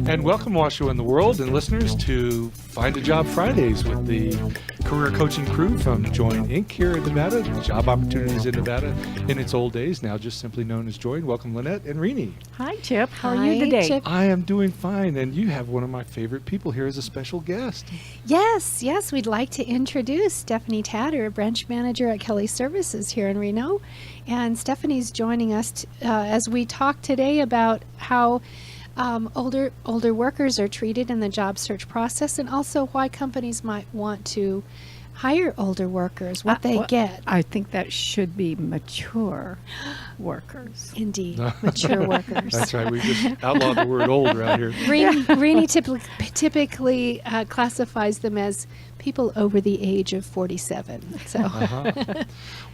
And welcome, Washoe and the world, and listeners, to Find a Job Fridays with the career coaching crew from Join Inc. here in Nevada, Job Opportunities in Nevada in its old days, now just simply known as Join. Welcome, Laynette and Renie. Hi, Chip. How are you today? Chip. I am doing fine, and you have one of my favorite people here as a special guest. Yes, we'd like to introduce Stephanie Tatter, branch manager at Kelly Services here in Reno. And Stephanie's joining us as we talk today about how older workers are treated in the job search process, and also why companies might want to hire older workers, what they get. I think that should be mature workers. Indeed, mature workers. That's right. We just outlawed the word old around here. Renie typically classifies them as people over the age of 47. So,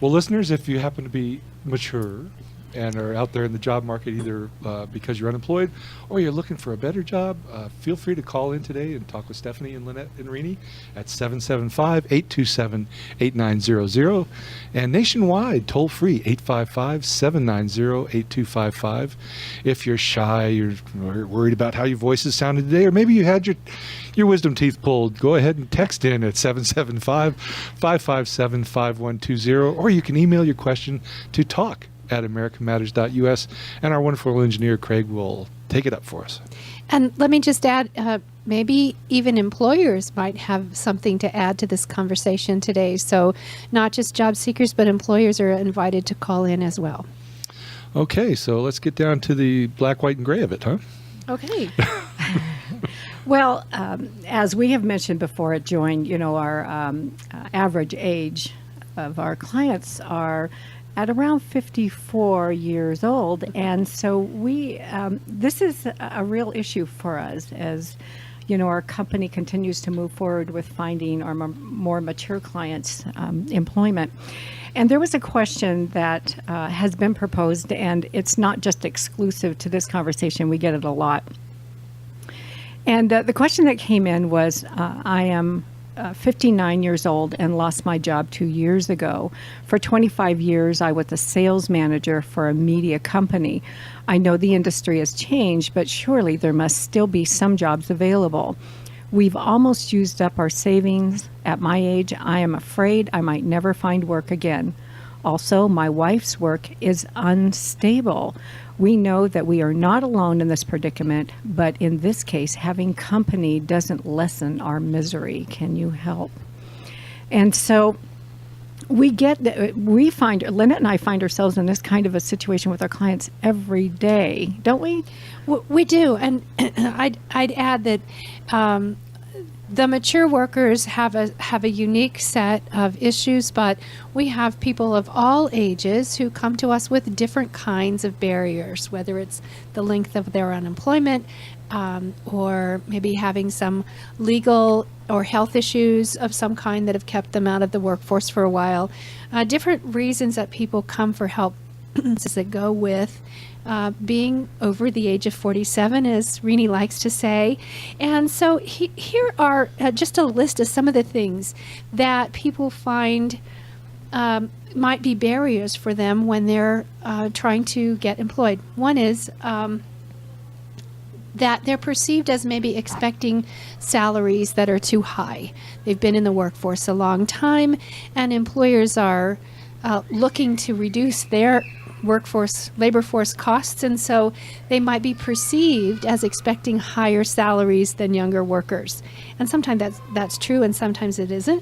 Well, listeners, if you happen to be mature and are out there in the job market, either because you're unemployed or you're looking for a better job, feel free to call in today and talk with Stephanie and Laynette and Renie at 775-827-8900, and nationwide, toll free, 855-790-8255. If you're shy, you're worried about how your voice is sounding today, or maybe you had your wisdom teeth pulled, go ahead and text in at 775-557-5120, or you can email your question to talk@americanmatters.us, and our wonderful engineer Craig will take it up for us. and let me just add, maybe even employers might have something to add to this conversation today. So not just job seekers, but employers are invited to call in as well. Okay, so let's get down to the black, white, and gray of it, huh? Okay. Well, as we have mentioned before at Join, our average age of our clients are at around 54 years old, and so this is a real issue for us as our company continues to move forward with finding our more mature clients employment. And there was a question that has been proposed, and it's not just exclusive to this conversation. We get it a lot. And the question that came in was, I am 59 years old and lost my job 2 years ago. For 25 years, I was a sales manager for a media company. I know the industry has changed, but surely there must still be some jobs available. We've almost used up our savings. At my age, I am afraid I might never find work again. Also, my wife's work is unstable. We know that we are not alone in this predicament, but in this case, having company doesn't lessen our misery. Can you help? And so Lynette and I find ourselves in this kind of a situation with our clients every day, don't we? We do, and I'd add that the mature workers have a unique set of issues, but we have people of all ages who come to us with different kinds of barriers, whether it's the length of their unemployment, or maybe having some legal or health issues of some kind that have kept them out of the workforce for a while. Different reasons that people come for help that go with being over the age of 47, as Renie likes to say. And so here are just a list of some of the things that people find might be barriers for them when they're trying to get employed. One is that they're perceived as maybe expecting salaries that are too high. They've been in the workforce a long time, and employers are looking to reduce their labor force costs, and so they might be perceived as expecting higher salaries than younger workers. And sometimes that's true, and sometimes it isn't.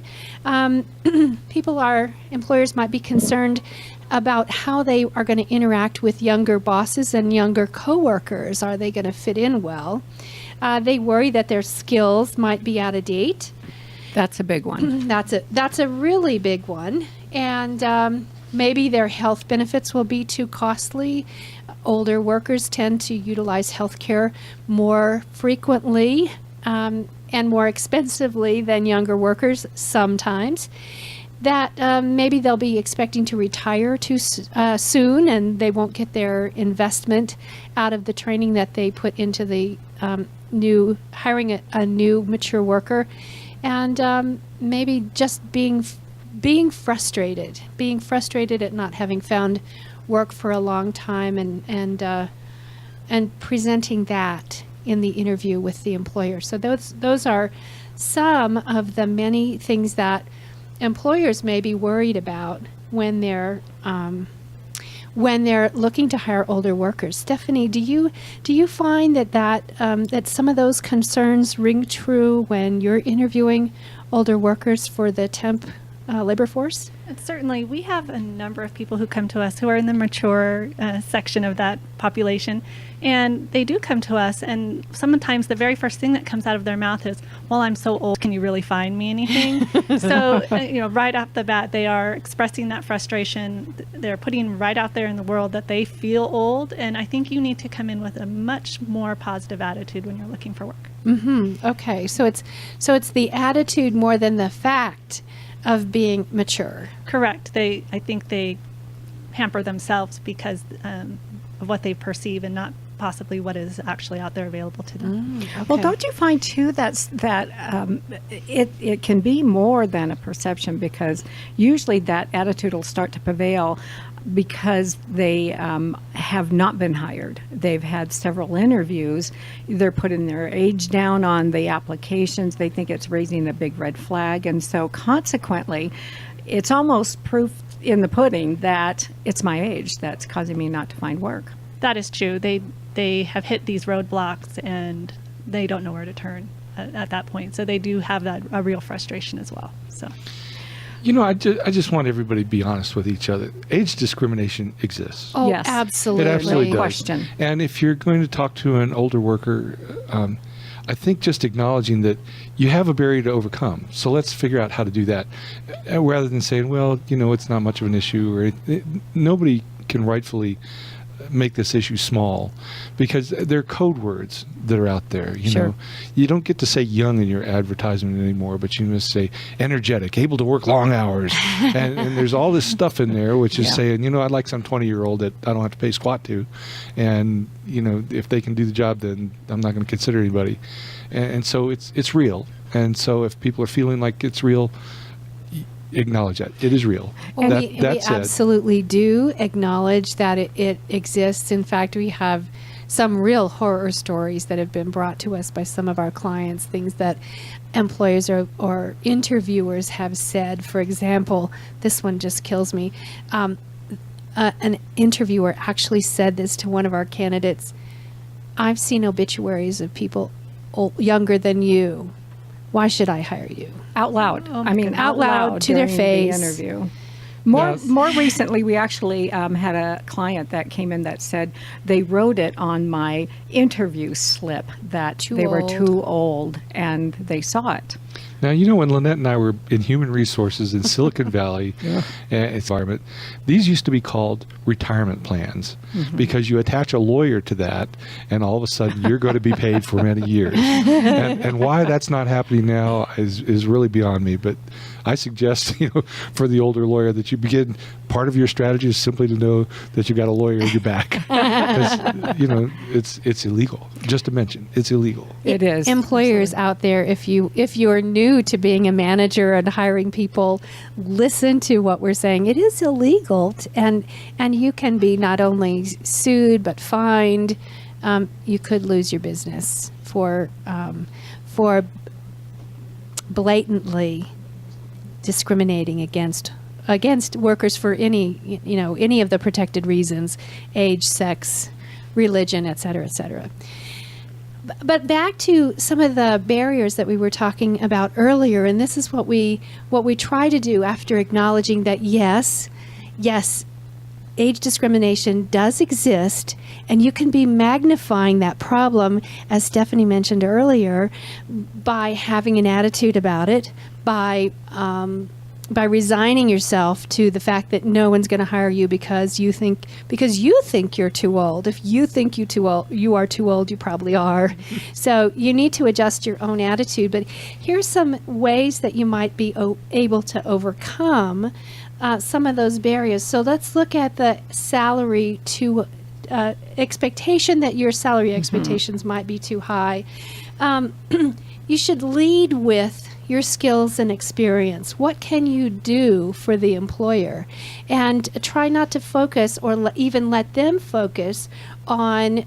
Employers might be concerned about how they are going to interact with younger bosses and younger coworkers. Are they going to fit in well? They worry that their skills might be out of date. That's a big one. That's a really big one. And maybe their health benefits will be too costly. Older workers tend to utilize health care more frequently and more expensively than younger workers sometimes. That maybe they'll be expecting to retire too soon, and they won't get their investment out of the training that they put into the hiring a new mature worker. And maybe just being frustrated at not having found work for a long time, and presenting that in the interview with the employer. So those are some of the many things that employers may be worried about when they're looking to hire older workers. Stephanie, do you find that some of those concerns ring true when you're interviewing older workers for the temp labor force? Certainly, we have a number of people who come to us who are in the mature section of that population, and they do come to us, and sometimes the very first thing that comes out of their mouth is, well, I'm so old, can you really find me anything? So, right off the bat, they are expressing that frustration. They're putting right out there in the world that they feel old, and I think you need to come in with a much more positive attitude when you're looking for work. Mm-hmm. Okay, so it's the attitude more than the fact of being mature. Correct. I think they hamper themselves because of what they perceive and not possibly what is actually out there available to them. Okay. Well, don't you find too that it can be more than a perception, because usually that attitude will start to prevail because they have not been hired. They've had several interviews. They're putting their age down on the applications. They think it's raising a big red flag. And so consequently, it's almost proof in the pudding that it's my age that's causing me not to find work. That is true. They have hit these roadblocks and they don't know where to turn at that point. So they do have a real frustration as well. So. I just want everybody to be honest with each other. Age discrimination exists. Oh, Yes. absolutely. It absolutely does. Question. And if you're going to talk to an older worker, I think just acknowledging that you have a barrier to overcome. So let's figure out how to do that, rather than saying, well, it's not much of an issue, or nobody can rightfully make this issue small, because there are code words that are out there. Sure. You don't get to say young in your advertisement anymore, but you must say energetic, able to work long hours, and there's all this stuff in there which is saying, I'd like some 20-year-old that I don't have to pay squat to, and if they can do the job, then I'm not going to consider anybody, and so it's real. And so if people are feeling like it's real, acknowledge that it is real. Well, that we said, absolutely do acknowledge that it exists. In fact, we have some real horror stories that have been brought to us by some of our clients, things that employers or interviewers have said. For example, this one just kills me. An interviewer actually said this to one of our candidates: I've seen obituaries of people younger than you. Why should I hire you? Out loud. Oh my goodness. Out loud to their during face. The interview. Yes. More recently, we actually had a client that came in that said they wrote it on my interview slip that they were too old, and they saw it. Now, when Laynette and I were in human resources in Silicon Valley environment, these used to be called retirement plans, because you attach a lawyer to that, and all of a sudden you're going to be paid for many years. And why that's not happening now is really beyond me. But I suggest, for the older lawyer, that you begin, part of your strategy is simply to know that you got a lawyer in your back. Because, it's illegal. Just to mention, it's illegal. It is. Employers out there, if you're new to being a manager and hiring people, listen to what we're saying. It is illegal, and you can be not only sued but fined. You could lose your business for blatantly discriminating against workers for any of the protected reasons: age, sex, religion, et cetera, et cetera. But back to some of the barriers that we were talking about earlier, and this is what we try to do after acknowledging that yes, age discrimination does exist, and you can be magnifying that problem, as Stephanie mentioned earlier, by having an attitude about it, by resigning yourself to the fact that no one's going to hire you because you think you're too old. If you think you are too old, you probably are. So you need to adjust your own attitude. But here's some ways that you might be able to overcome some of those barriers. So let's look at the salary to expectation, that your salary expectations might be too high. You should lead with your skills and experience. What can you do for the employer? And try not to focus or even let them focus on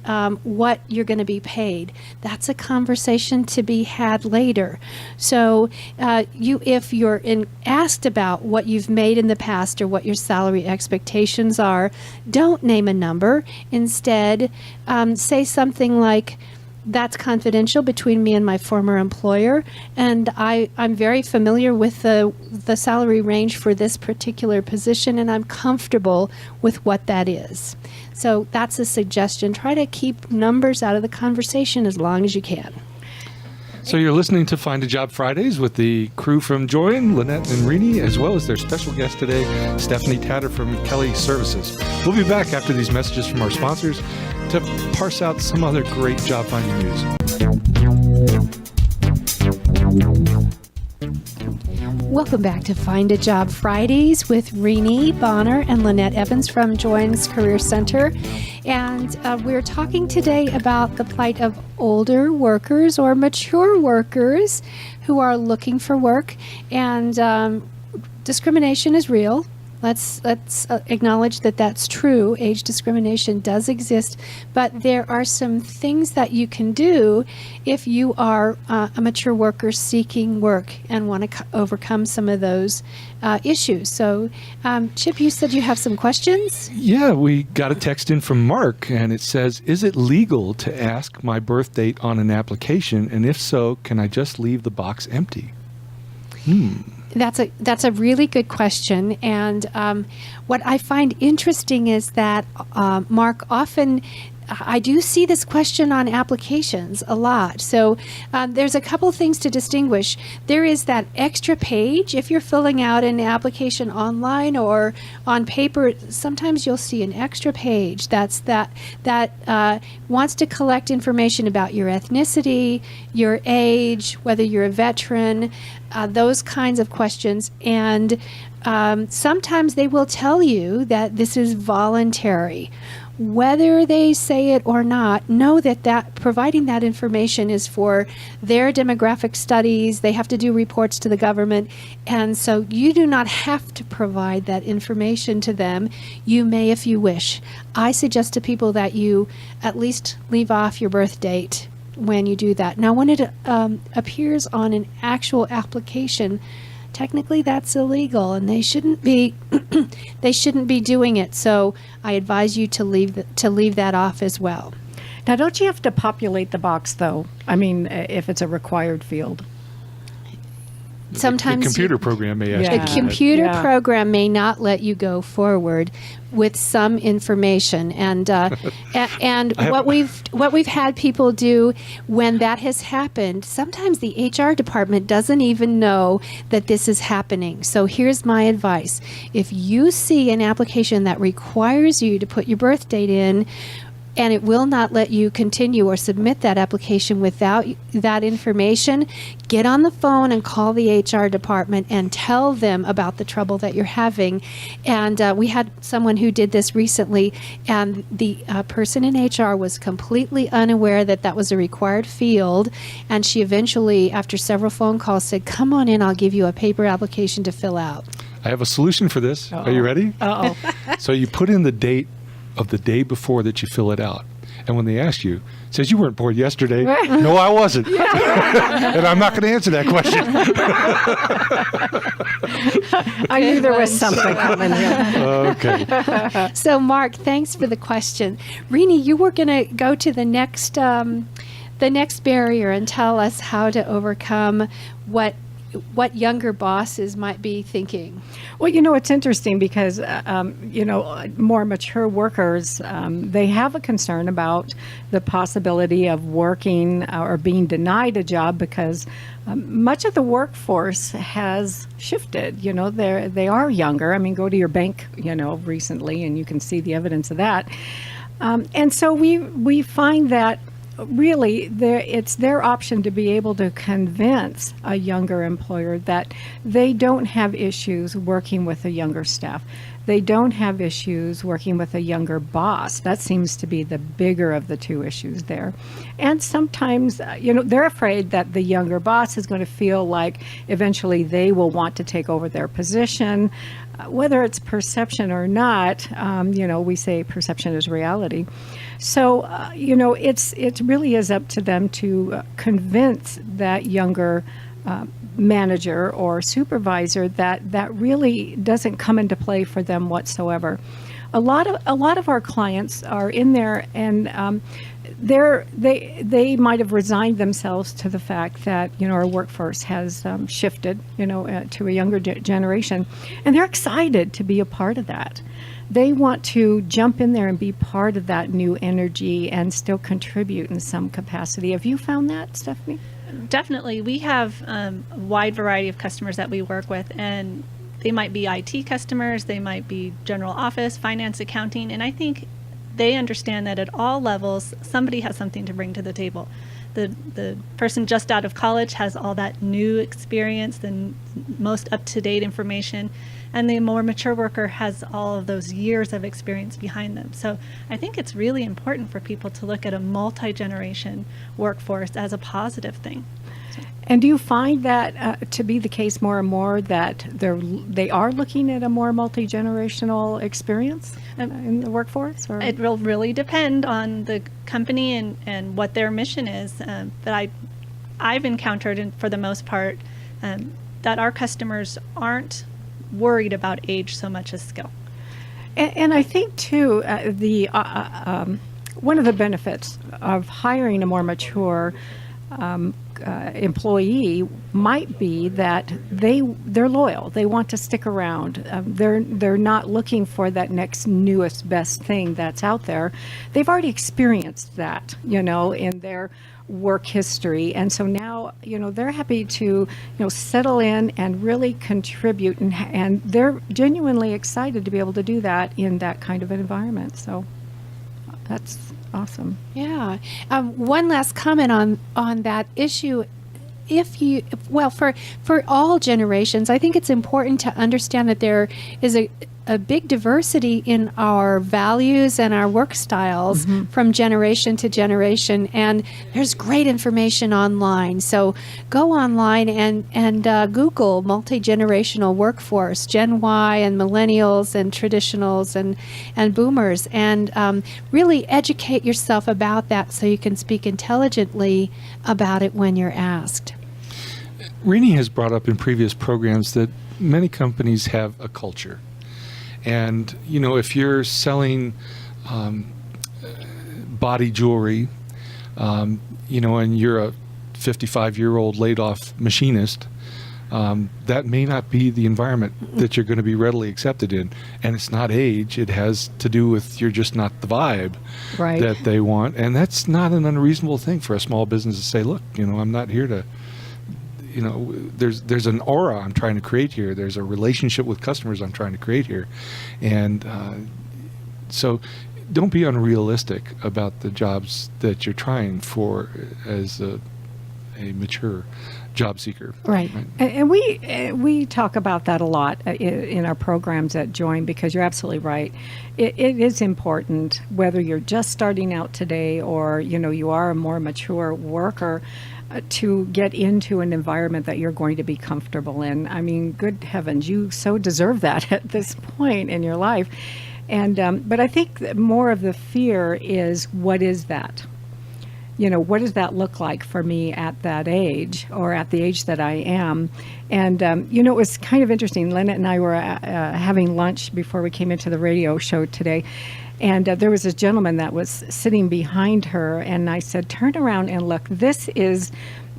what you're going to be paid. That's a conversation to be had later. So if you're asked about what you've made in the past or what your salary expectations are, don't name a number. Instead, say something like, that's confidential between me and my former employer, and I'm very familiar with the salary range for this particular position, and I'm comfortable with what that is. So that's a suggestion. Try to keep numbers out of the conversation as long as you can. So you're listening to Find a Job Fridays with the crew from Join, Laynette and Renie, as well as their special guest today, Stephanie Tatter from Kelly Services. We'll be back after these messages from our sponsors to parse out some other great job finding news. Welcome back to Find a Job Fridays with Renie, Bonar, and Laynette Evans from Join's Career Center. And we're talking today about the plight of older workers or mature workers who are looking for work. And discrimination is real. Let's acknowledge that that's true. Age discrimination does exist, but there are some things that you can do if you are a mature worker seeking work and want to overcome some of those issues. So, Chip, you said you have some questions? Yeah, we got a text in from Mark, and it says, is it legal to ask my birth date on an application? And if so, can I just leave the box empty? That's a really good question, and what I find interesting is that Mark, often I do see this question on applications a lot. So there's a couple things to distinguish. There is that extra page. If you're filling out an application online or on paper, sometimes you'll see an extra page that wants to collect information about your ethnicity, your age, whether you're a veteran, those kinds of questions. And sometimes they will tell you that this is voluntary. Whether they say it or not, know that providing that information is for their demographic studies. They have to do reports to the government, and so you do not have to provide that information to them. You may if you wish. I suggest to people that you at least leave off your birth date when you do that. Now, when it appears on an actual application, technically that's illegal, and they shouldn't be doing it. So I advise you to leave that off as well. Now, don't you have to populate the box, though? I mean, if it's a required field. Sometimes the computer program may ask you the to do computer Yeah. program may not let you go forward with some information, and and what we've had people do when that has happened, sometimes the HR department doesn't even know that this is happening. So here's my advice: if you see an application that requires you to put your birth date in, and it will not let you continue or submit that application without that information, get on the phone and call the HR department and tell them about the trouble that you're having. And we had someone who did this recently, and the person in HR was completely unaware that that was a required field, and she eventually, after several phone calls, said, "Come on in, I'll give you a paper application to fill out." I have a solution for this. Are you ready? Uh-oh. So you put in the date of the day before that you fill it out. And when they ask you, it says, you weren't born yesterday. No, I wasn't. And I'm not going to answer that question. I knew there was something coming here. Okay. So, Mark, thanks for the question. Renie, you were going to go to the next barrier and tell us how to overcome what younger bosses might be thinking. Well, it's interesting because, more mature workers, they have a concern about the possibility of working or being denied a job because much of the workforce has shifted. They are younger. I mean, go to your bank, recently, and you can see the evidence of that. And so we find that really, it's their option to be able to convince a younger employer that they don't have issues working with a younger staff. they don't have issues working with a younger boss. That seems to be the bigger of the two issues there. And sometimes, they're afraid that the younger boss is going to feel like eventually they will want to take over their position. Whether it's perception or not, we say perception is reality. So, it really is up to them to convince that younger manager or supervisor that really doesn't come into play for them whatsoever. A lot of our clients are in there, and they might have resigned themselves to the fact that our workforce has shifted to a younger generation, and they're excited to be a part of that. They want to jump in there and be part of that new energy and still contribute in some capacity. Have you found that, Stephanie? Definitely. We have a wide variety of customers that we work with, and they might be IT customers, they might be general office, finance, accounting, and I think they understand that at all levels, somebody has something to bring to the table. The person just out of college has all that new experience, the most up-to-date information, and the more mature worker has all of those years of experience behind them. So I think it's really important for people to look at a multi-generation workforce as a positive thing. And do you find that to be the case more and more, that they are looking at a more multi-generational experience in the workforce? Or? It will really depend on the company and what their mission is. But I've encountered, for the most part, that our customers aren't worried about age so much as skill. And I think, too, one of the benefits of hiring a more mature employee might be that they're loyal. They want to stick around. They're not looking for that next newest best thing that's out there. They've already experienced that, in their work history, and so now they're happy to settle in and really contribute, and they're genuinely excited to be able to do that in that kind of an environment. So that's awesome. Yeah. One last comment on that issue. For all generations, I think it's important to understand that there is a big diversity in our values and our work styles from generation to generation, and there's great information online. So go online and Google multi-generational workforce, Gen Y and millennials and traditionals and boomers, and really educate yourself about that so you can speak intelligently about it when you're asked. Renie has brought up in previous programs that many companies have a culture. And, if you're selling body jewelry, and you're a 55-year-old laid-off machinist, that may not be the environment that you're going to be readily accepted in. And it's not age. It has to do with you're just not the vibe that they want. And that's not an unreasonable thing for a small business to say, look, I'm not here to... there's an aura I'm trying to create here. There's a relationship with customers I'm trying to create here. And so don't be unrealistic about the jobs that you're trying for as a mature job seeker. Right. And we talk about that a lot in our programs at Join, because you're absolutely right. It is important, whether you're just starting out today or, you are a more mature worker, to get into an environment that you're going to be comfortable in. I mean, good heavens, you so deserve that at this point in your life. And but I think that more of the fear is, what is that? What does that look like for me at that age, or at the age that I am? And, it was kind of interesting. Laynette and I were having lunch before we came into the radio show today. And there was a gentleman that was sitting behind her, and I said, turn around and look. This is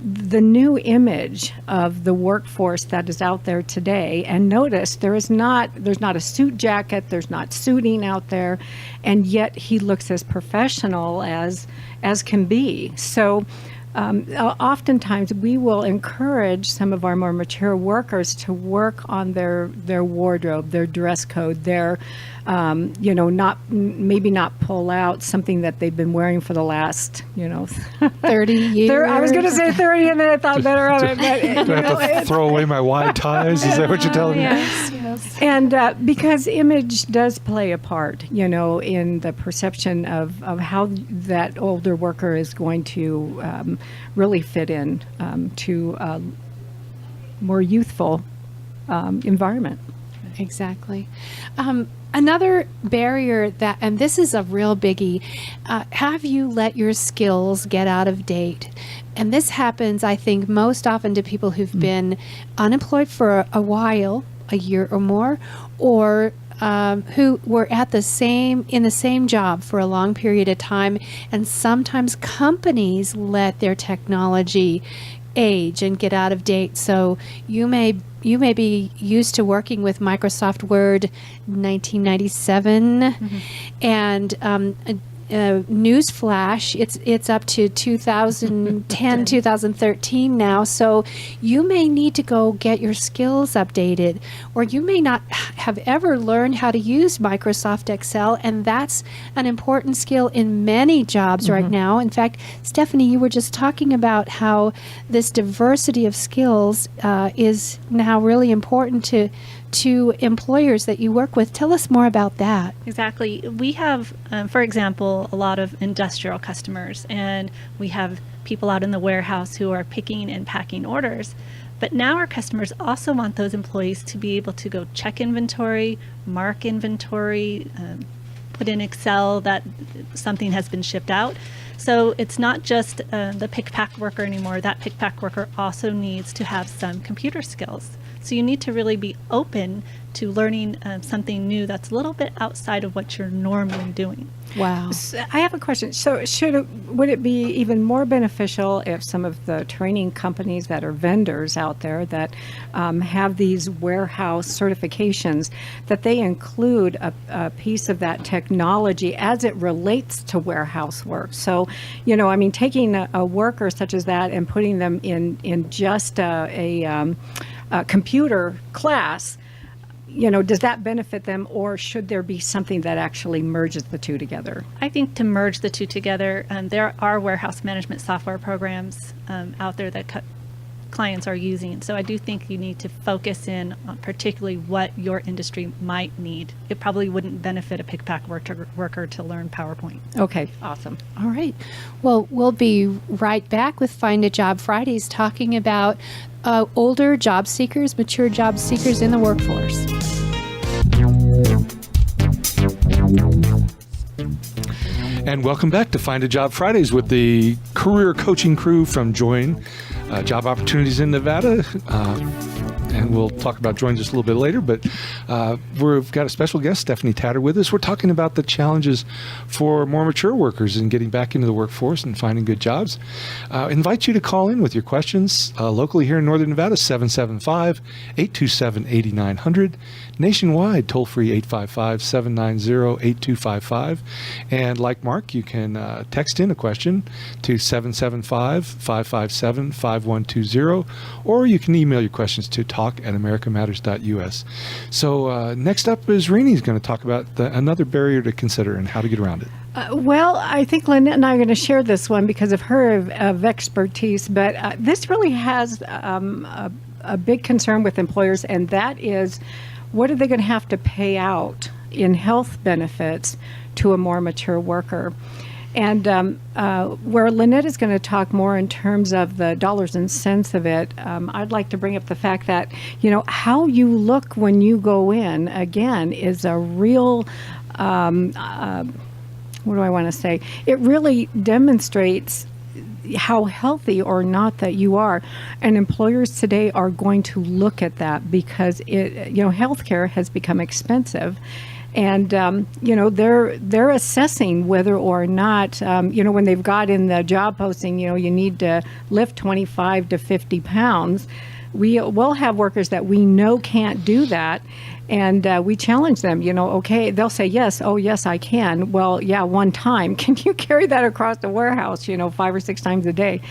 the new image of the workforce that is out there today. And notice there's not a suit jacket, there's not suiting out there, and yet he looks as professional as can be. So oftentimes we will encourage some of our more mature workers to work on their wardrobe, their dress code, their maybe not pull out something that they've been wearing for the last 30 years. I was going to say 30, and then I thought better of it. But Do I have to throw away my wide ties? Is that what you're telling me? Yes. Yes. And because image does play a part, in the perception of how that older worker is going to really fit in to a more youthful environment. Exactly. Another barrier and this is a real biggie, have you let your skills get out of date? And this happens, I think, most often to people who've been unemployed for a while, a year or more, or who were in the same job for a long period of time. And sometimes companies let their technology age and get out of date. So you may be used to working with Microsoft Word 1997, and newsflash, it's up to 2010, 2013 now. So you may need to go get your skills updated, or you may not have ever learned how to use Microsoft Excel, and that's an important skill in many jobs right now. In fact, Stephanie, you were just talking about how this diversity of skills is now really important to employers that you work with. Tell us more about that. Exactly. We have, for example, a lot of industrial customers, and we have people out in the warehouse who are picking and packing orders. But now our customers also want those employees to be able to go check inventory, mark inventory, put in Excel that something has been shipped out. So it's not just the pick-pack worker anymore. That pick-pack worker also needs to have some computer skills. So you need to really be open to learning something new that's a little bit outside of what you're normally doing. Wow. So I have a question. So would it be even more beneficial if some of the training companies that are vendors out there that have these warehouse certifications, that they include a piece of that technology as it relates to warehouse work? So, taking a worker such as that and putting them in just a computer class, does that benefit them, or should there be something that actually merges the two together? I think to merge the two together, there are warehouse management software programs out there that clients are using. So I do think you need to focus in on particularly what your industry might need. It probably wouldn't benefit a pick-pack worker to learn PowerPoint. Okay, awesome. All right. Well, we'll be right back with Find a Job Fridays, talking about older job seekers, mature job seekers in the workforce. And welcome back to Find a Job Fridays with the career coaching crew from Join Job Opportunities in Nevada. And we'll talk about Join just a little bit later, but we've got a special guest, Stephanie Tatter, with us. We're talking about the challenges for more mature workers in getting back into the workforce and finding good jobs. Invite you to call in with your questions locally here in Northern Nevada, 775-827-8900. Nationwide, toll-free 855-790-8255. And like Mark, you can text in a question to 775-557-5120, or you can email your questions to talk@americamatters.us. So next up is Renie's going to talk about another barrier to consider and how to get around it. Well, I think Laynette and I are going to share this one because of her of expertise, but this really has a big concern with employers, and that is, what are they going to have to pay out in health benefits to a more mature worker? And where Laynette is going to talk more in terms of the dollars and cents of it, I'd like to bring up the fact that, how you look when you go in, again, is a real, what do I want to say? It really demonstrates how healthy or not that you are. And employers today are going to look at that because healthcare has become expensive. And, they're assessing whether or not, when they've got in the job posting, you need to lift 25 to 50 pounds. We will have workers that we know can't do that. And we challenge them, okay, they'll say, yes, oh, yes, I can. Well, yeah, one time. Can you carry that across the warehouse, 5 or 6 times a day?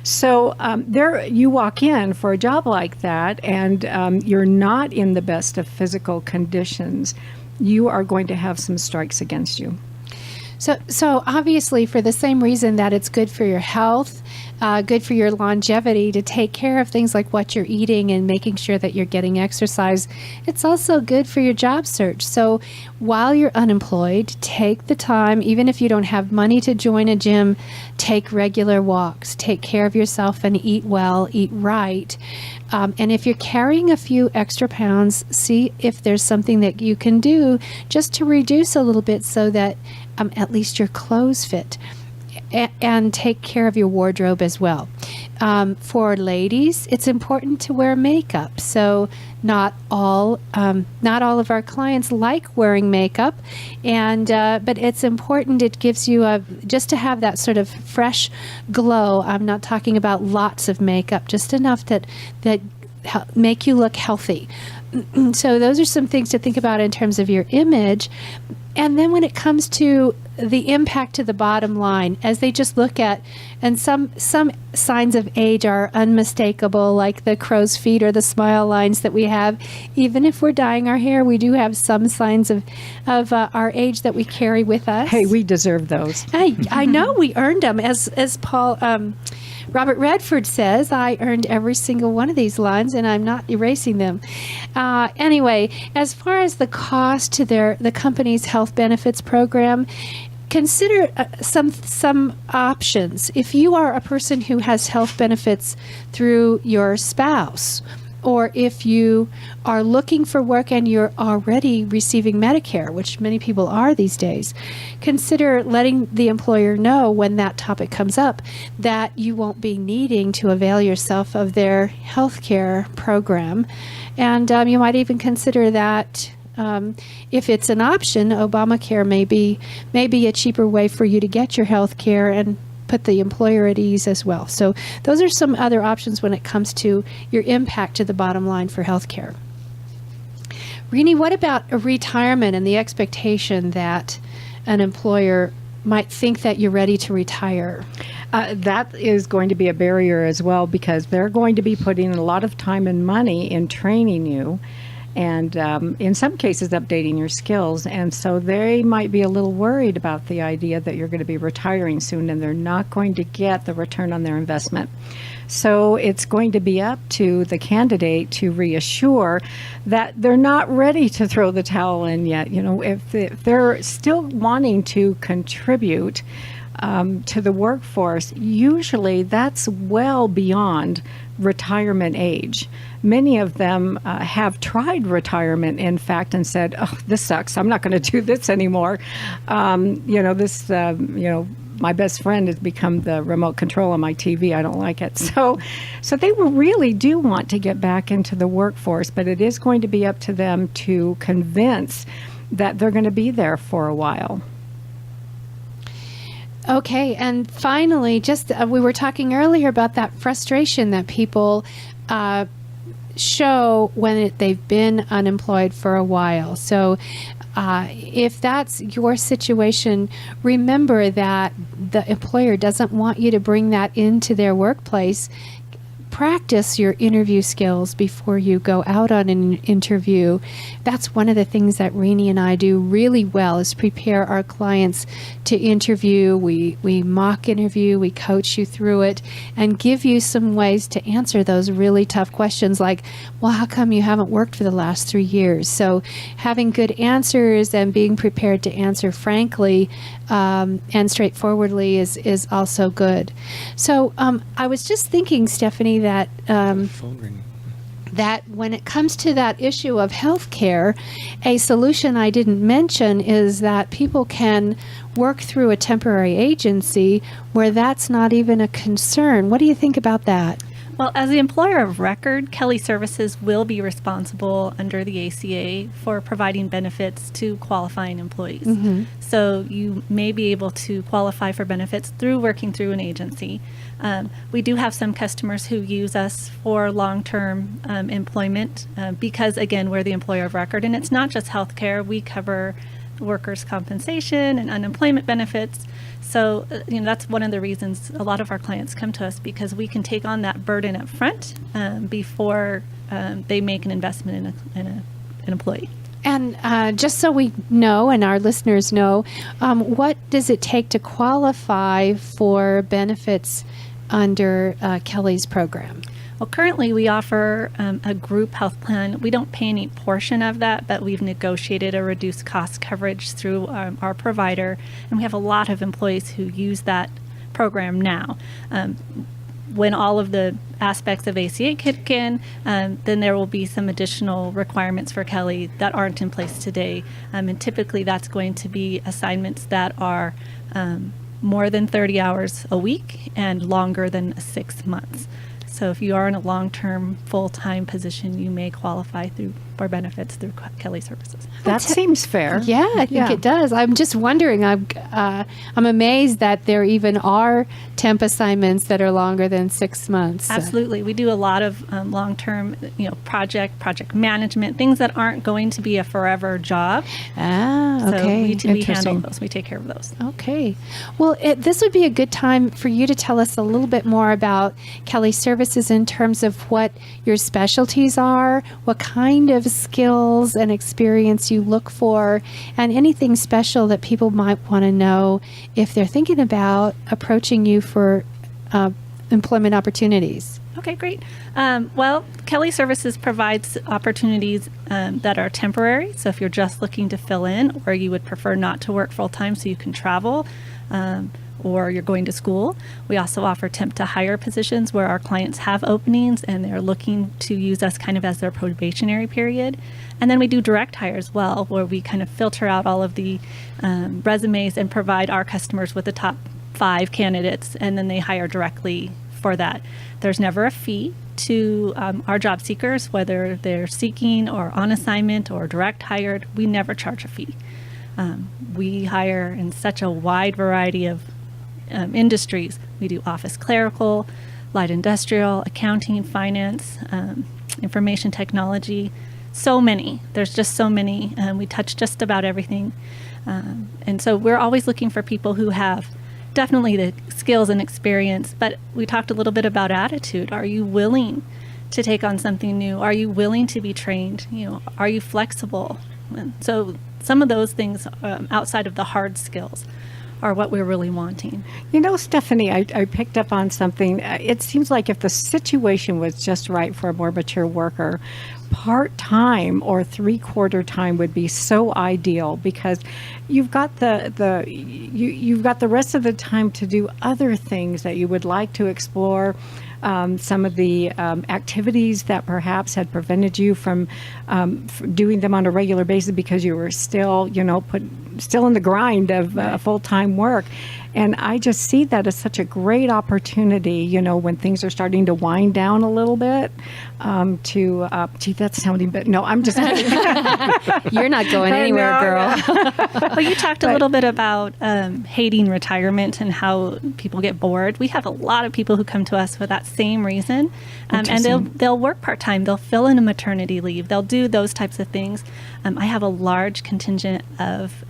So there you walk in for a job like that, and you're not in the best of physical conditions. You are going to have some strikes against you. So obviously, for the same reason that it's good for your health, good for your longevity to take care of things like what you're eating and making sure that you're getting exercise, it's also good for your job search. So while you're unemployed, take the time, even if you don't have money to join a gym, take regular walks, take care of yourself and eat well, eat right. And if you're carrying a few extra pounds, see if there's something that you can do just to reduce a little bit so that at least your clothes fit. And take care of your wardrobe as well. For ladies, it's important to wear makeup. So not all of our clients like wearing makeup, and but it's important. It gives you just to have that sort of fresh glow. I'm not talking about lots of makeup, just enough that make you look healthy. So those are some things to think about in terms of your image. And then when it comes to the impact to the bottom line, as they just look at, and some signs of age are unmistakable, like the crow's feet or the smile lines that we have. Even if we're dyeing our hair, we do have some signs of our age that we carry with us. Hey, we deserve those. I know we earned them, as Paul Robert Redford says, I earned every single one of these lines, and I'm not erasing them. Anyway, as far as the cost to the company's health benefits program, consider some options. If you are a person who has health benefits through your spouse, or if you are looking for work and you're already receiving Medicare, which many people are these days, consider letting the employer know when that topic comes up that you won't be needing to avail yourself of their health care program. And you might even consider that if it's an option, Obamacare may be a cheaper way for you to get your health care and put the employer at ease as well. So those are some other options when it comes to your impact to the bottom line for healthcare. Renie, what about a retirement and the expectation that an employer might think that you're ready to retire? That is going to be a barrier as well, because they're going to be putting a lot of time and money in training you, and in some cases updating your skills. And so they might be a little worried about the idea that you're going to be retiring soon and they're not going to get the return on their investment. So it's going to be up to the candidate to reassure that they're not ready to throw the towel in yet. You know, if they're still wanting to contribute to the workforce, usually that's well beyond retirement age. Many of them have tried retirement, in fact, and said, "Oh, this sucks. I'm not going to do this anymore." My best friend has become the remote control on my TV. I don't like it. So they really do want to get back into the workforce, but it is going to be up to them to convince that they're going to be there for a while. Okay, and finally, just we were talking earlier about that frustration that people show when they've been unemployed for a while. So if that's your situation, remember that the employer doesn't want you to bring that into their workplace. Practice your interview skills before you go out on an interview. That's one of the things that Renie and I do really well, is prepare our clients to interview. We mock interview, we coach you through it, and give you some ways to answer those really tough questions like, well, how come you haven't worked for the last 3 years? So having good answers and being prepared to answer frankly and straightforwardly is also good. So I was just thinking, Stephanie, that Phone ringing. that when it comes to that issue of health care, a solution I didn't mention is that people can work through a temporary agency where that's not even a concern. What do you think about that? Well, as the employer of record, Kelly Services will be responsible under the ACA for providing benefits to qualifying employees. Mm-hmm. So you may be able to qualify for benefits through working through an agency. We do have some customers who use us for long-term employment because, again, we're the employer of record. And it's not just health care. We cover workers' compensation and unemployment benefits. So, that's one of the reasons a lot of our clients come to us, because we can take on that burden up front before they make an investment in an employee. And just so we know and our listeners know, what does it take to qualify for benefits under Kelly's program? Well, currently we offer a group health plan. We don't pay any portion of that, but we've negotiated a reduced cost coverage through our provider, and we have a lot of employees who use that program now. When all of the aspects of ACA kick in, then there will be some additional requirements for Kelly that aren't in place today. And typically that's going to be assignments that are more than 30 hours a week and longer than 6 months. So if you are in a long-term, full-time position, you may qualify for benefits through Kelly Services. That seems fair. Yeah, I think it does. I'm just wondering. I'm amazed that there even are temp assignments that are longer than 6 months. Absolutely. We do a lot of long-term, project management, things that aren't going to be a forever job. Ah, okay. So we handle those. We take care of those. Okay. Well, this would be a good time for you to tell us a little bit more about Kelly Services in terms of what your specialties are, what kind of skills and experience you look for, and anything special that people might want to know if they're thinking about approaching you for employment opportunities. Okay, great. Well, Kelly Services provides opportunities that are temporary. So if you're just looking to fill in, or you would prefer not to work full-time so you can travel, or you're going to school. We also offer temp to hire positions where our clients have openings and they're looking to use us kind of as their probationary period. And then we do direct hire as well, where we kind of filter out all of the resumes and provide our customers with the top 5 candidates, and then they hire directly for that. There's never a fee to our job seekers, whether they're seeking or on assignment or direct hired. We never charge a fee. We hire in such a wide variety of industries. We do office clerical, light industrial, accounting, finance, information technology, so many. There's just so many. We touch just about everything. And so we're always looking for people who have definitely the skills and experience, but we talked a little bit about attitude. Are you willing to take on something new? Are you willing to be trained? Are you flexible? And so some of those things outside of the hard skills are what we're really wanting. Stephanie, I picked up on something. It seems like if the situation was just right for a more mature worker, part-time or three-quarter time would be so ideal, because you've got you've got the rest of the time to do other things that you would like to explore. Some of the activities that perhaps had prevented you from doing them on a regular basis because you were still, still in the grind of full-time work. And I just see that as such a great opportunity, when things are starting to wind down a little bit, gee, that's sounding bit. No, I'm just kidding. You're not going anywhere, girl. Well, you talked a little bit about hating retirement and how people get bored. We have a lot of people who come to us for that same reason, and they'll work part-time. They'll fill in a maternity leave. They'll do those types of things. I have a large contingent of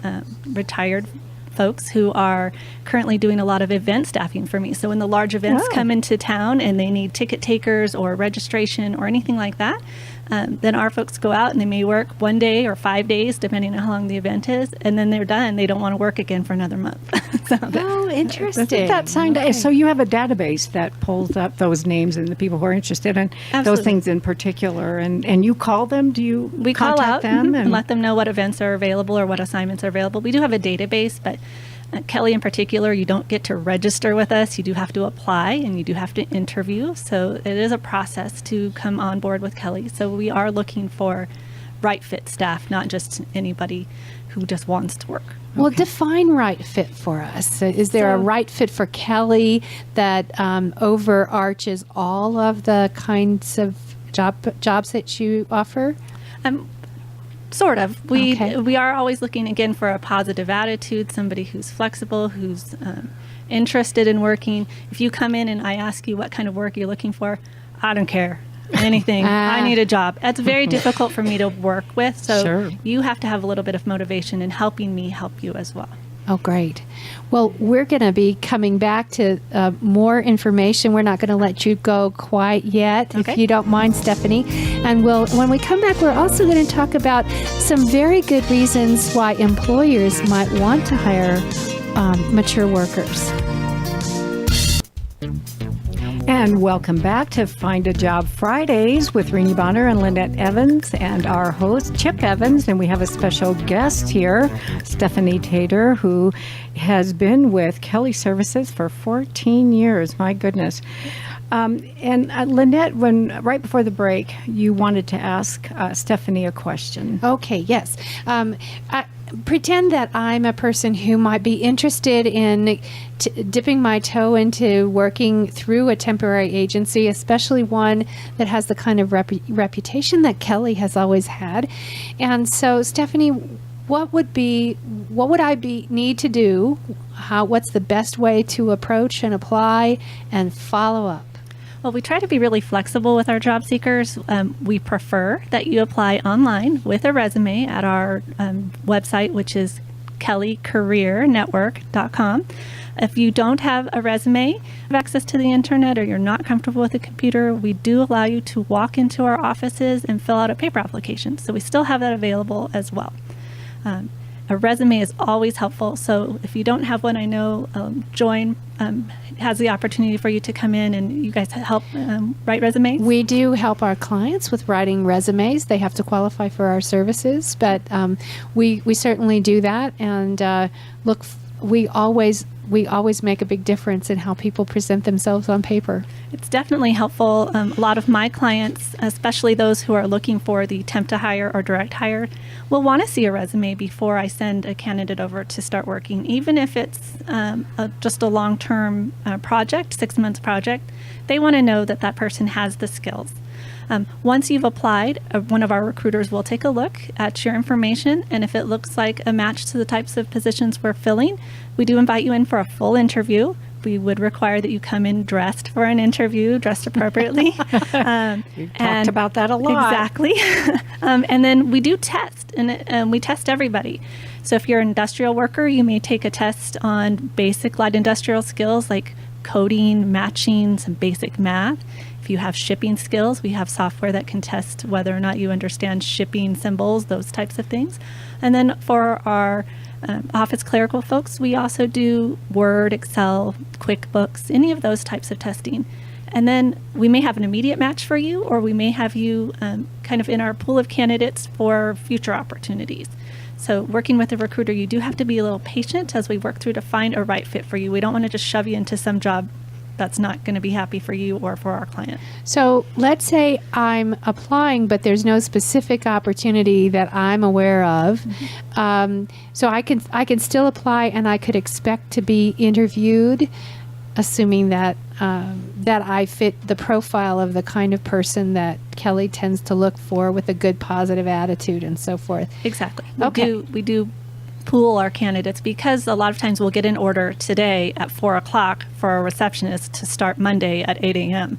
retired folks who are currently doing a lot of event staffing for me. So when the large events come into town and they need ticket takers or registration or anything like that, then our folks go out and they may work 1 day or 5 days, depending on how long the event is, and then they're done. They don't want to work again for another month. Interesting. That signed. Okay. So you have a database that pulls up those names and the people who are interested in those things in particular, and you call them. We call out them and let them know what events are available or what assignments are available. We do have a database, but Kelly in particular, you don't get to register with us. You do have to apply and you do have to interview. So it is a process to come on board with Kelly. So we are looking for right fit staff, not just anybody who just wants to work. Well, define right fit for us. Is there a right fit for Kelly that overarches all of the kinds of jobs that you offer? Sort of. We are always looking, again, for a positive attitude, somebody who's flexible, who's interested in working. If you come in and I ask you what kind of work you're looking for, I don't care. Anything. I need a job. That's very difficult for me to work with. So you have to have a little bit of motivation in helping me help you as well. Oh, great. Well, we're going to be coming back to more information. We're not going to let you go quite yet, Okay. if you don't mind, Stephanie. And when we come back, we're also going to talk about some very good reasons why employers might want to hire mature workers. And welcome back to Find a Job Fridays with Renie Bonar and Laynette Evans and our host, Chip Evans. And we have a special guest here, Stephanie Tater, who has been with Kelly Services for 14 years. My goodness. And Laynette, right before the break, you wanted to ask Stephanie a question. Okay, yes. Pretend that I'm a person who might be interested in dipping my toe into working through a temporary agency, especially one that has the kind of reputation that Kelly has always had. And so, Stephanie, what would I need to do? What's the best way to approach and apply and follow up? Well, we try to be really flexible with our job seekers. We prefer that you apply online with a resume at our website, which is kellycareernetwork.com. If you don't have a resume, have access to the internet, or you're not comfortable with a computer, we do allow you to walk into our offices and fill out a paper application. So we still have that available as well. A resume is always helpful. So if you don't have one, I know Join has the opportunity for you to come in, and you guys help write resumes. We do help our clients with writing resumes. They have to qualify for our services, but we certainly do that. And we always make a big difference in how people present themselves on paper. It's definitely helpful. A lot of my clients, especially those who are looking for the temp to hire or direct hire, will want to see a resume before I send a candidate over to start working. Even if it's just a long-term project, 6 months project, they want to know that that person has the skills. Once you've applied, one of our recruiters will take a look at your information, and if it looks like a match to the types of positions we're filling, we do invite you in for a full interview. We would require that you come in dressed for an interview, dressed appropriately. We've talked about that a lot. Exactly. And then we do test, and we test everybody. So if you're an industrial worker, you may take a test on basic light industrial skills like coding, matching, some basic math. If you have shipping skills, we have software that can test whether or not you understand shipping symbols, those types of things. And then for our office clerical folks, we also do Word, Excel, QuickBooks, any of those types of testing. And then we may have an immediate match for you, or we may have you kind of in our pool of candidates for future opportunities. So working with a recruiter, you do have to be a little patient as we work through to find a right fit for you. We don't want to just shove you into some job that's not going to be happy for you or for our client. So let's say I'm applying, but there's no specific opportunity that I'm aware of. Mm-hmm. So I can still apply, and I could expect to be interviewed, assuming that that I fit the profile of the kind of person that Kelly tends to look for, with a good positive attitude and so forth. Exactly. Okay. We do pool our candidates, because a lot of times we'll get an order today at 4 o'clock for a receptionist to start Monday at 8 a.m.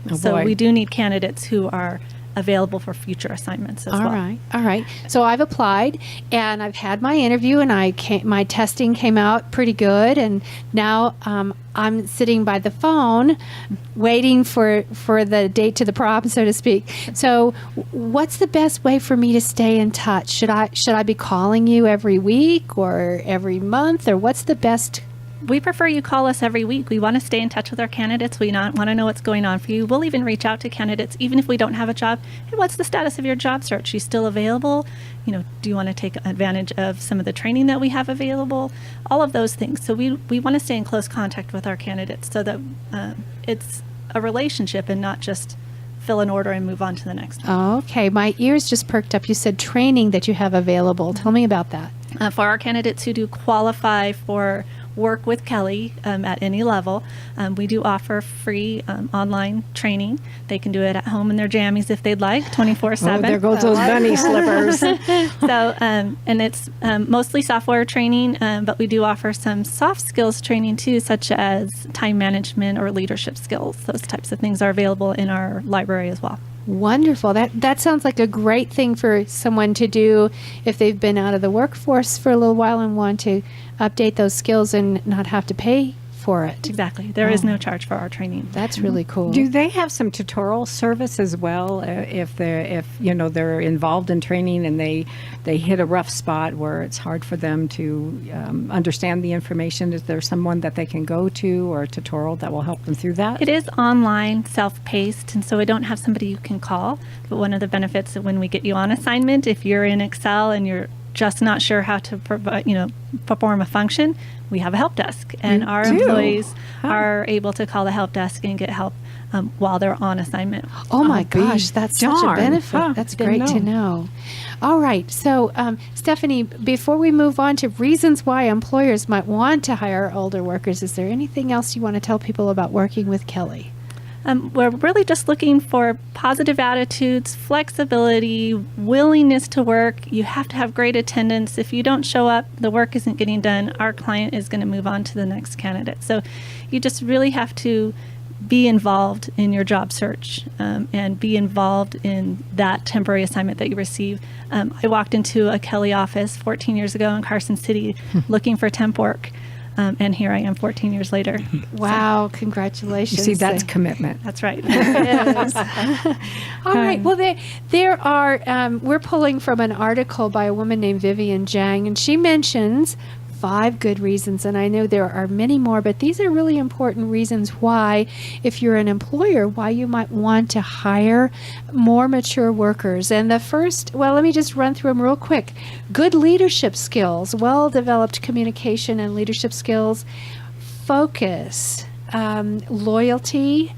Oh, So boy. we do need candidates who are available for future assignments as well. All right. So I've applied, and I've had my interview, and my testing came out pretty good, and now I'm sitting by the phone waiting for the date to the prom, so to speak. So what's the best way for me to stay in touch? Should I be calling you every week or every month, or what's the best? We prefer you call us every week. We want to stay in touch with our candidates. We want to know what's going on for you. We'll even reach out to candidates, even if we don't have a job. Hey, what's the status of your job search? You still available? Do you want to take advantage of some of the training that we have available? All of those things. So we want to stay in close contact with our candidates so that it's a relationship and not just fill an order and move on to the next one. Okay, my ears just perked up. You said training that you have available. Tell me about that. For our candidates who do qualify for work with Kelly at any level, we do offer free online training. They can do it at home in their jammies if they'd like, 24/7. Oh, there goes those bunny slippers. So, and it's mostly software training, but we do offer some soft skills training too, such as time management or leadership skills. Those types of things are available in our library as well. Wonderful. That sounds like a great thing for someone to do if they've been out of the workforce for a little while and want to update those skills and not have to pay for it. Exactly. There is no charge for our training. That's really cool. Do they have some tutorial service as well? If they're involved in training and they hit a rough spot where it's hard for them to understand the information, is there someone that they can go to or a tutorial that will help them through that? It is online, self-paced, and so we don't have somebody you can call. But one of the benefits of when we get you on assignment, if you're in Excel and you're just not sure how to perform a function, we have a help desk, and our employees are able to call the help desk and get help while they're on assignment. Oh my gosh, that's such a benefit. Huh, That's didn't great to know. All right, so Stephanie, before we move on to reasons why employers might want to hire older workers, is there anything else you want to tell people about working with Kelly? We're really just looking for positive attitudes, flexibility, willingness to work. You have to have great attendance. If you don't show up, the work isn't getting done. Our client is going to move on to the next candidate. So you just really have to be involved in your job search and be involved in that temporary assignment that you receive. I walked into a Kelly office 14 years ago in Carson City looking for temp work. And here I am 14 years later. Wow, congratulations. You see, that's commitment. That's right. All right. Well, there are, we're pulling from an article by a woman named Vivian Zhang, and she mentions 5 good reasons, and I know there are many more, but these are really important reasons why, if you're an employer, why you might want to hire more mature workers. And the first, well, let me just run through them real quick. Good leadership skills, well-developed communication and leadership skills, focus, loyalty,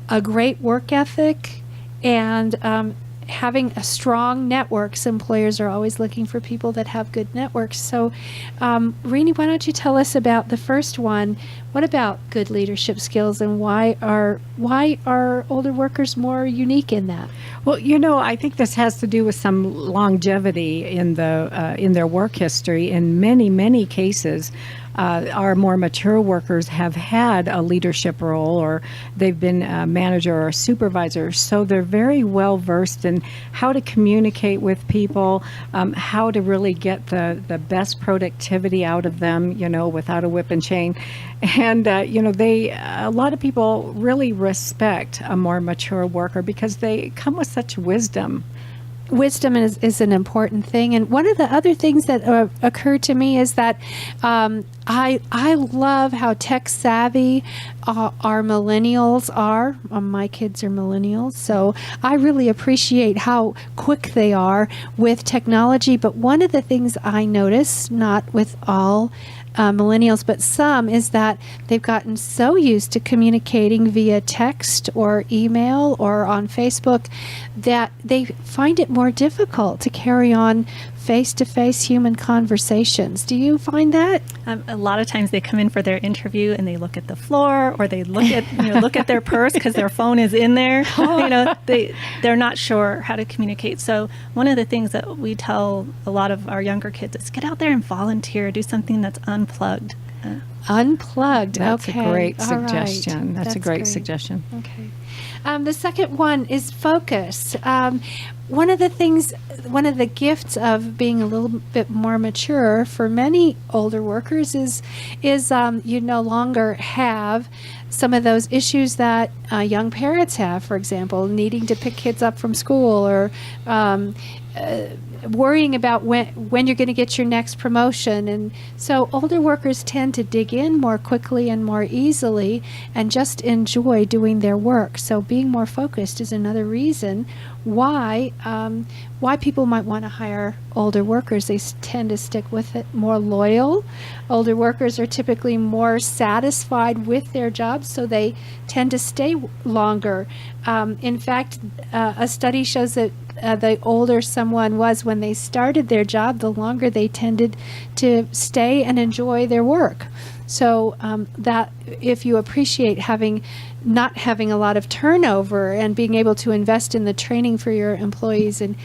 a great work ethic, and having a strong networks. Employers are always looking for people that have good networks. So, Renie, why don't you tell us about the first one? What about good leadership skills, and why are older workers more unique in that? Well, I think this has to do with some longevity in their work history. In many cases, our more mature workers have had a leadership role, or they've been a manager or a supervisor, so they're very well versed in how to communicate with people, how to really get the best productivity out of them, without a whip and chain. And a lot of people really respect a more mature worker because they come with such wisdom. Wisdom is an important thing. And one of the other things that occurred to me is that I love how tech savvy our millennials are. My kids are millennials, so I really appreciate how quick they are with technology. But one of the things I notice, not with all millennials, but some, is that they've gotten so used to communicating via text or email or on Facebook that they find it more difficult to carry on face-to-face human conversations. Do you find that? A lot of times they come in for their interview and they look at the floor, or they look at their purse because their phone is in there. They're not sure how to communicate. So one of the things that we tell a lot of our younger kids is get out there and volunteer, do something that's unplugged. Unplugged. That's okay. a great All right. suggestion. That's a great suggestion. Okay. The second one is focus. One of the gifts of being a little bit more mature for many older workers is you no longer have some of those issues that young parents have, for example, needing to pick kids up from school, or worrying about when you're going to get your next promotion. And so older workers tend to dig in more quickly and more easily and just enjoy doing their work. So being more focused is another reason why people might want to hire older workers. They tend to stick with it, more loyal. Older workers are typically more satisfied with their jobs, so they tend to stay longer. In fact, a study shows that the older someone was when they started their job, the longer they tended to stay and enjoy their work. So that if you appreciate not having a lot of turnover and being able to invest in the training for your employees and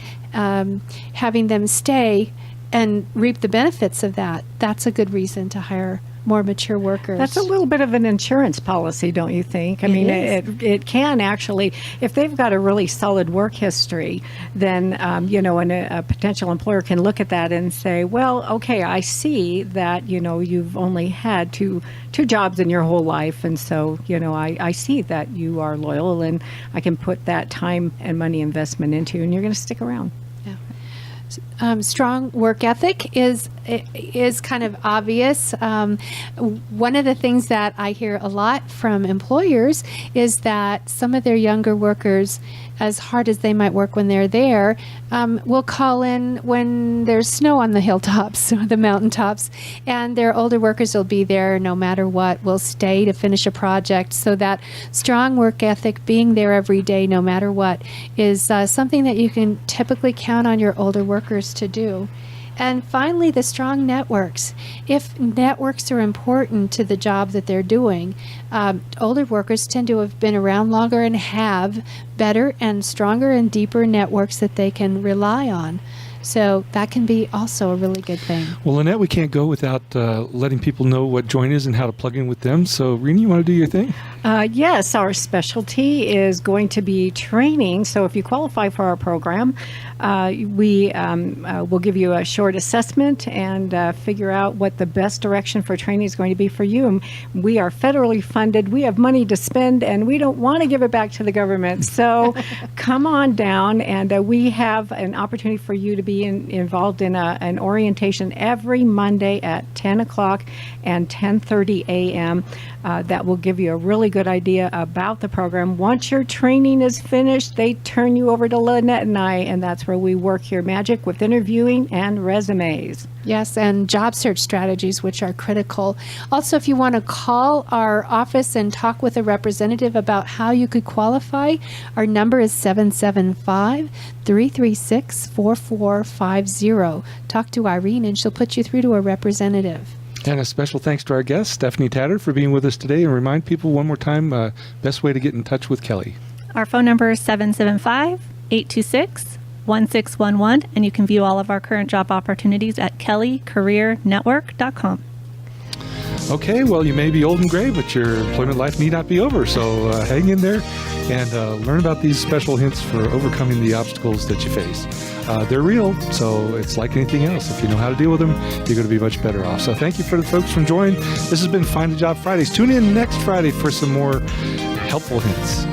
having them stay and reap the benefits of that, that's a good reason to hire more mature workers. That's a little bit of an insurance policy, don't you think? I mean, is. it can actually, if they've got a really solid work history, then, and a potential employer can look at that and say, well, okay, I see that, you've only had two jobs in your whole life. And so, I see that you are loyal and I can put that time and money investment into you and you're going to stick around. Strong work ethic is kind of obvious. One of the things that I hear a lot from employers is that some of their younger workers, as hard as they might work when they're there, will call in when there's snow on the hilltops or the mountaintops, and their older workers will be there no matter what, will stay to finish a project. So that strong work ethic, being there every day no matter what, is something that you can typically count on your older workers to do. And finally, the strong networks. If networks are important to the job that they're doing, older workers tend to have been around longer and have better and stronger and deeper networks that they can rely on. So that can be also a really good thing. Well, Laynette, we can't go without letting people know what Join is and how to plug in with them. So, Renie, you want to do your thing? Yes, our specialty is going to be training. So if you qualify for our program, we will give you a short assessment and figure out what the best direction for training is going to be for you. And we are federally funded. We have money to spend, and we don't want to give it back to the government. So come on down, and we have an opportunity for you to be involved in an orientation every Monday at 10 o'clock and 10:30 a.m. That will give you a really good idea about the program. Once your training is finished, they turn you over to Laynette and I, and that's where we work your magic with interviewing and resumes. Yes, and job search strategies, which are critical. Also, if you want to call our office and talk with a representative about how you could qualify, our number is 775-336-4450. Talk to Irene, and she'll put you through to a representative. And a special thanks to our guest, Stephanie Tatter, for being with us today. And remind people one more time, best way to get in touch with Kelly. Our phone number is 775-826-1611, and you can view all of our current job opportunities at kellycareernetwork.com. Okay, well, you may be old and gray, but your employment life need not be over. So hang in there and learn about these special hints for overcoming the obstacles that you face. They're real, so it's like anything else. If you know how to deal with them, you're going to be much better off. So thank you for the folks from joining. This has been Find a Job Fridays. Tune in next Friday for some more helpful hints.